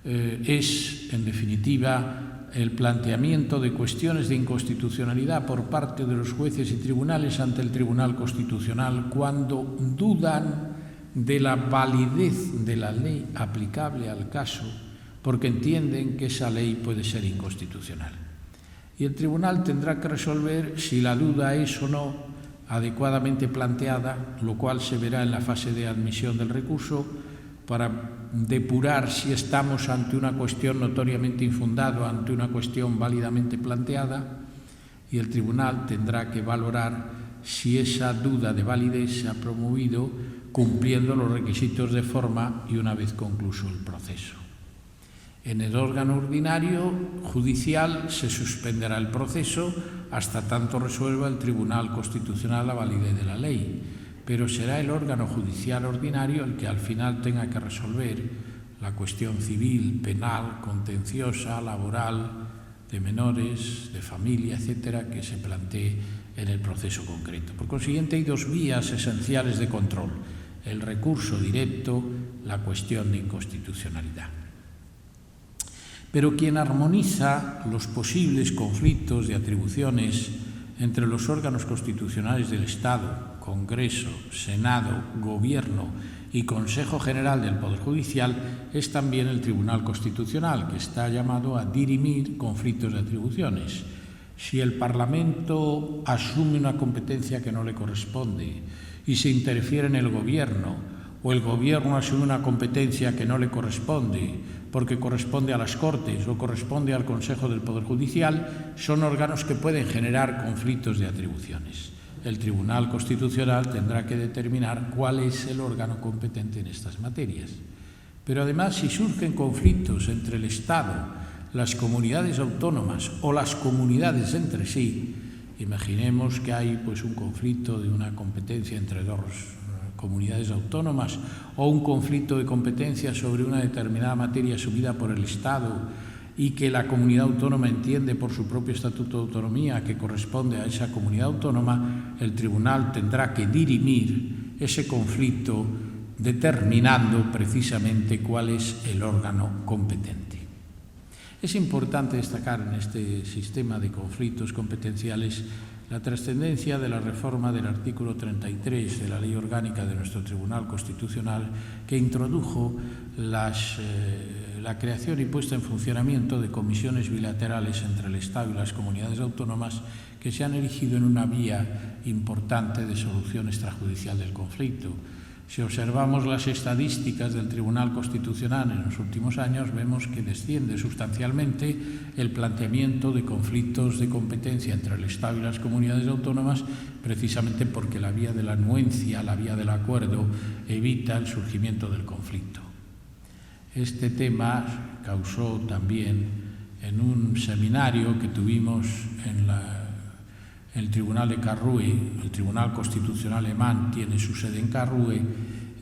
Es, en definitiva, el planteamiento de cuestiones de inconstitucionalidad por parte de los jueces y tribunales ante el Tribunal Constitucional cuando dudan de la validez de la ley aplicable al caso, porque entienden que esa ley puede ser inconstitucional. Y el tribunal tendrá que resolver si la duda es o no adecuadamente planteada, lo cual se verá en la fase de admisión del recurso, para depurar si estamos ante una cuestión notoriamente infundada o ante una cuestión válidamente planteada, y el tribunal tendrá que valorar si esa duda de validez se ha promovido cumpliendo los requisitos de forma y una vez concluso el proceso. En el órgano ordinario judicial se suspenderá el proceso hasta tanto resuelva el Tribunal Constitucional la validez de la ley, pero será el órgano judicial ordinario el que al final tenga que resolver la cuestión civil, penal, contenciosa, laboral, de menores, de familia, etcétera, que se plantee en el proceso concreto. Por consiguiente, hay dos vías esenciales de control: el recurso directo, la cuestión de inconstitucionalidad. Pero quien armoniza los posibles conflictos de atribuciones entre los órganos constitucionales del Estado, Congreso, Senado, Gobierno y Consejo General del Poder Judicial es también el Tribunal Constitucional, que está llamado a dirimir conflictos de atribuciones. Si el Parlamento asume una competencia que no le corresponde y se interfiere en el Gobierno, o el Gobierno asume una competencia que no le corresponde porque corresponde a las Cortes o corresponde al Consejo del Poder Judicial, son órganos que pueden generar conflictos de atribuciones. El Tribunal Constitucional tendrá que determinar cuál es el órgano competente en estas materias. Pero además, si surgen conflictos entre el Estado, las comunidades autónomas o las comunidades entre sí, imaginemos que hay un conflicto de una competencia entre dos comunidades autónomas o un conflicto de competencia sobre una determinada materia asumida por el Estado y que la comunidad autónoma entiende por su propio estatuto de autonomía que corresponde a esa comunidad autónoma, el tribunal tendrá que dirimir ese conflicto determinando precisamente cuál es el órgano competente. Es importante destacar en este sistema de conflictos competenciales la trascendencia de la reforma del artículo 33 de la Ley Orgánica de nuestro Tribunal Constitucional, que introdujo la creación y puesta en funcionamiento de comisiones bilaterales entre el Estado y las comunidades autónomas que se han erigido en una vía importante de solución extrajudicial del conflicto. Si observamos las estadísticas del Tribunal Constitucional en los últimos años, vemos que desciende sustancialmente el planteamiento de conflictos de competencia entre el Estado y las comunidades autónomas, precisamente porque la vía de la anuencia, la vía del acuerdo, evita el surgimiento del conflicto. Este tema causó también en un seminario que tuvimos en el Tribunal de Karlsruhe. El Tribunal Constitucional alemán tiene su sede en Karlsruhe.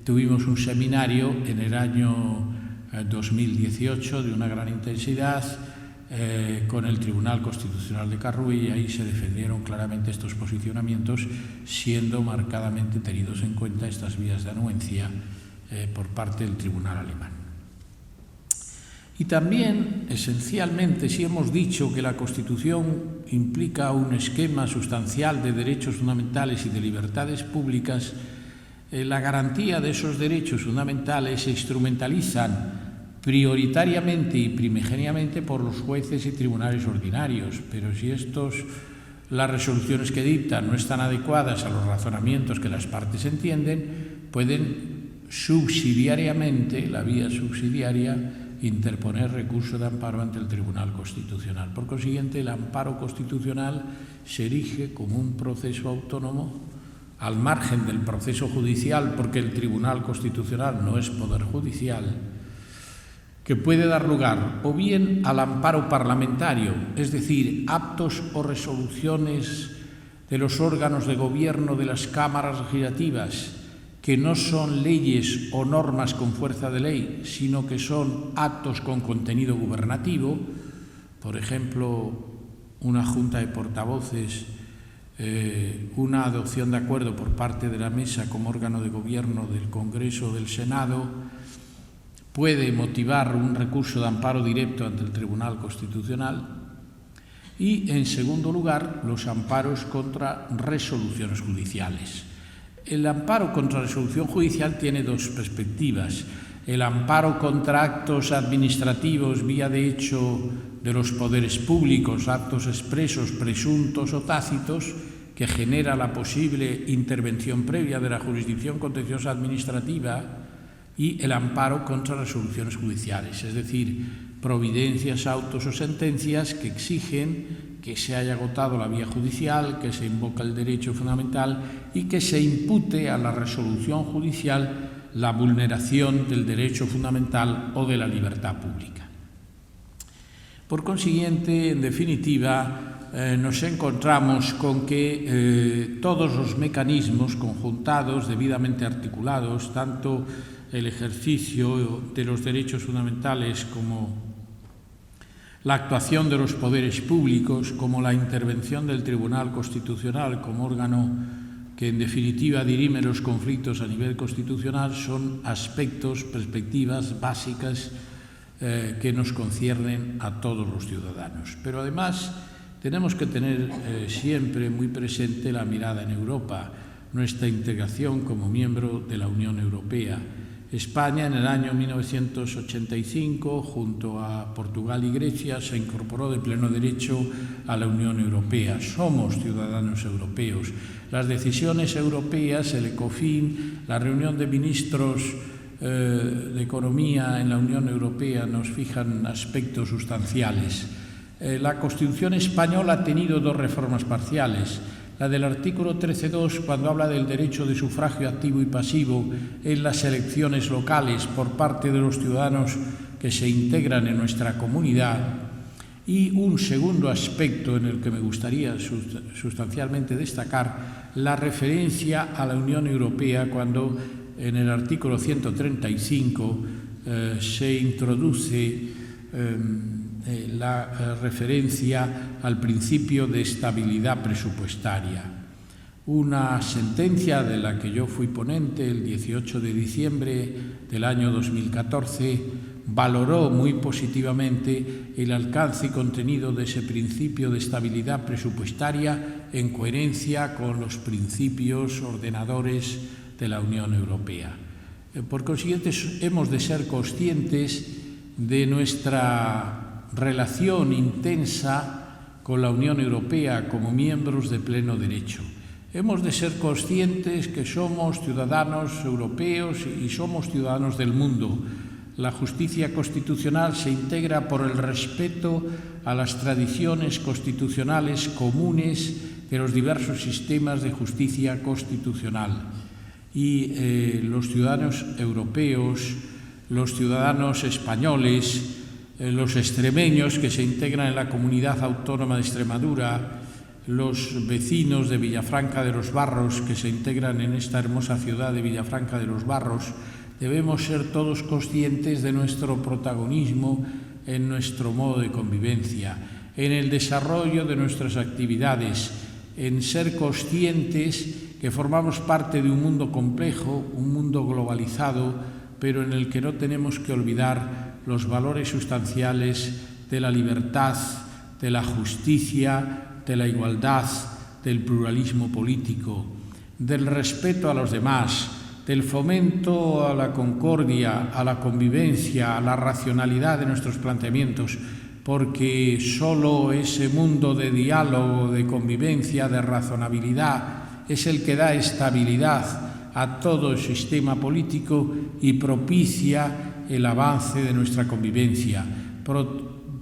Tuvimos un seminario en el año 2018 de una gran intensidad con el Tribunal Constitucional de Karlsruhe, y ahí se defendieron claramente estos posicionamientos, siendo marcadamente tenidos en cuenta estas vías de anuencia por parte del Tribunal alemán. Y también, esencialmente, si hemos dicho que la Constitución implica un esquema sustancial de derechos fundamentales y de libertades públicas, la garantía de esos derechos fundamentales se instrumentalizan prioritariamente y primigeniamente por los jueces y tribunales ordinarios. Pero si las resoluciones que dictan no están adecuadas a los razonamientos que las partes entienden, pueden subsidiariamente, la vía subsidiaria, interponer recurso de amparo ante el Tribunal Constitucional. Por consiguiente, el amparo constitucional se erige como un proceso autónomo al margen del proceso judicial, porque el Tribunal Constitucional no es poder judicial, que puede dar lugar o bien al amparo parlamentario, es decir, actos o resoluciones de los órganos de gobierno de las cámaras legislativas, que no son leyes o normas con fuerza de ley, sino que son actos con contenido gubernativo, por ejemplo, una junta de portavoces, una adopción de acuerdo por parte de la Mesa como órgano de gobierno del Congreso o del Senado, puede motivar un recurso de amparo directo ante el Tribunal Constitucional. Y, en segundo lugar, los amparos contra resoluciones judiciales. El amparo contra resolución judicial tiene dos perspectivas: el amparo contra actos administrativos vía de hecho de los poderes públicos, actos expresos, presuntos o tácitos, que genera la posible intervención previa de la jurisdicción contenciosa administrativa, y el amparo contra resoluciones judiciales, es decir, providencias, autos o sentencias que exigen que se haya agotado la vía judicial, que se invoca el derecho fundamental y que se impute a la resolución judicial la vulneración del derecho fundamental o de la libertad pública. Por consiguiente, en definitiva, nos encontramos con que todos los mecanismos conjuntados, debidamente articulados, tanto el ejercicio de los derechos fundamentales como la actuación de los poderes públicos, como la intervención del Tribunal Constitucional como órgano que en definitiva dirime los conflictos a nivel constitucional, son aspectos, perspectivas básicas que nos conciernen a todos los ciudadanos. Pero además tenemos que tener siempre muy presente la mirada en Europa, nuestra integración como miembro de la Unión Europea. España en el año 1985, junto a Portugal y Grecia, se incorporó de pleno derecho a la Unión Europea. Somos ciudadanos europeos. Las decisiones europeas, el ECOFIN, la reunión de ministros de Economía en la Unión Europea nos fijan aspectos sustanciales. La Constitución española ha tenido dos reformas parciales. La del artículo 13.2, cuando habla del derecho de sufragio activo y pasivo en las elecciones locales por parte de los ciudadanos que se integran en nuestra comunidad. Y un segundo aspecto en el que me gustaría sustancialmente destacar, la referencia a la Unión Europea cuando en el artículo 135 se introduce la referencia al principio de estabilidad presupuestaria. Una sentencia de la que yo fui ponente el 18 de diciembre del año 2014 valoró muy positivamente el alcance y contenido de ese principio de estabilidad presupuestaria en coherencia con los principios ordenadores de la Unión Europea. Por consiguiente, hemos de ser conscientes de nuestra relación intensa con la Unión Europea como miembros de pleno derecho. Hemos de ser conscientes que somos ciudadanos europeos y somos ciudadanos del mundo. La justicia constitucional se integra por el respeto a las tradiciones constitucionales comunes de los diversos sistemas de justicia constitucional. Y los ciudadanos europeos, los ciudadanos españoles, los extremeños que se integran en la Comunidad Autónoma de Extremadura, los vecinos de Villafranca de los Barros que se integran en esta hermosa ciudad de Villafranca de los Barros, debemos ser todos conscientes de nuestro protagonismo en nuestro modo de convivencia, en el desarrollo de nuestras actividades, en ser conscientes que formamos parte de un mundo complejo, un mundo globalizado, pero en el que no tenemos que olvidar los valores sustanciales de la libertad, de la justicia, de la igualdad, del pluralismo político, del respeto a los demás, del fomento a la concordia, a la convivencia, a la racionalidad de nuestros planteamientos, porque solo ese mundo de diálogo, de convivencia, de razonabilidad es el que da estabilidad a todo el sistema político y propicia el avance de nuestra convivencia,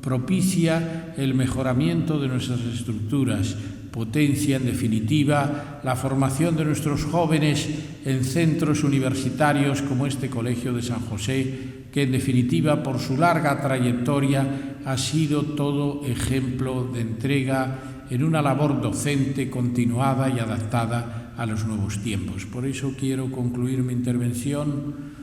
propicia el mejoramiento de nuestras estructuras, potencia, en definitiva, la formación de nuestros jóvenes en centros universitarios como este Colegio de San José, que en definitiva, por su larga trayectoria, ha sido todo ejemplo de entrega en una labor docente continuada y adaptada a los nuevos tiempos. Por eso quiero concluir mi intervención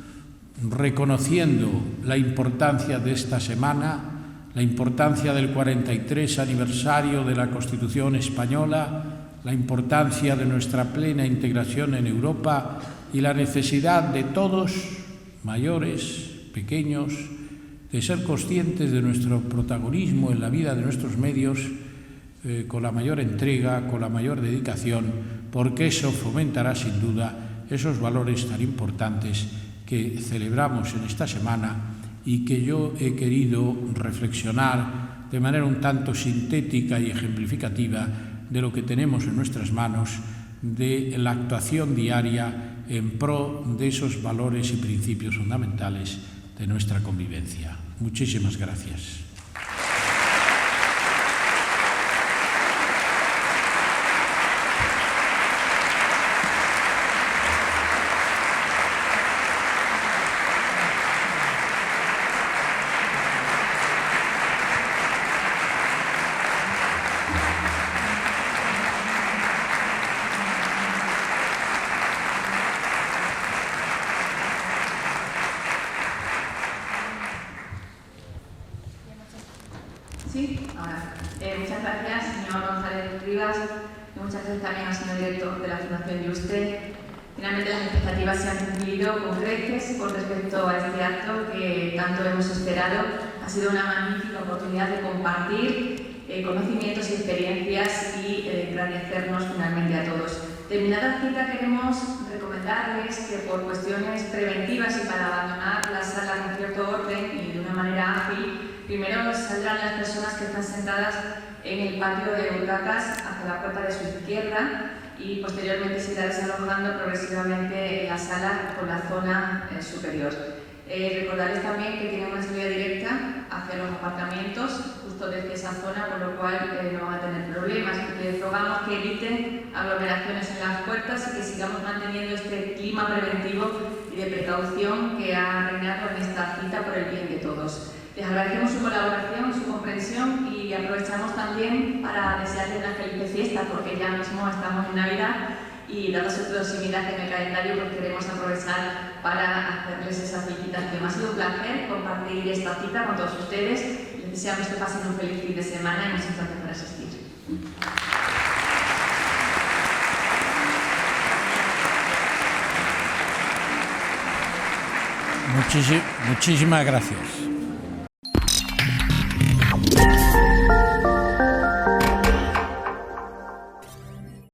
reconociendo la importancia de esta semana, la importancia del 43 aniversario de la Constitución española, la importancia de nuestra plena integración en Europa y la necesidad de todos, mayores, pequeños, de ser conscientes de nuestro protagonismo en la vida de nuestros medios con la mayor entrega, con la mayor dedicación, porque eso fomentará sin duda esos valores tan importantes que celebramos en esta semana y que yo he querido reflexionar de manera un tanto sintética y ejemplificativa de lo que tenemos en nuestras manos, de la actuación diaria en pro de esos valores y principios fundamentales de nuestra convivencia. Muchísimas gracias. Sí, ahora. Muchas gracias, señor González Rivas, y muchas gracias también al señor director de la Fundación Yuste. Finalmente las expectativas se han cumplido con creces con respecto a este acto que tanto hemos esperado. Ha sido una magnífica oportunidad de compartir conocimientos y experiencias y engrandecernos finalmente a todos. Terminada la cita queremos recomendarles que por cuestiones preventivas y para abandonar la sala con cierto orden y de una manera ágil, primero saldrán las personas que están sentadas en el patio de butacas hacia la puerta de su izquierda y posteriormente se irá desalojando progresivamente la sala por la zona superior. Recordarles también que tienen una salida directa hacia los apartamentos justo desde esa zona, por lo cual no van a tener problemas. Les rogamos que eviten aglomeraciones en las puertas y que sigamos manteniendo este clima preventivo y de precaución que ha reinado en esta cita por el bien de todos. Les agradecemos su colaboración, su comprensión y aprovechamos también para desearles una feliz fiesta porque ya mismo estamos en Navidad y dada su proximidad en el calendario pues queremos aprovechar para hacerles esa felicitación. Ha sido un placer compartir esta cita con todos ustedes. Les deseamos que pasen un feliz fin de semana y muchas gracias por asistir. Muchísimas gracias.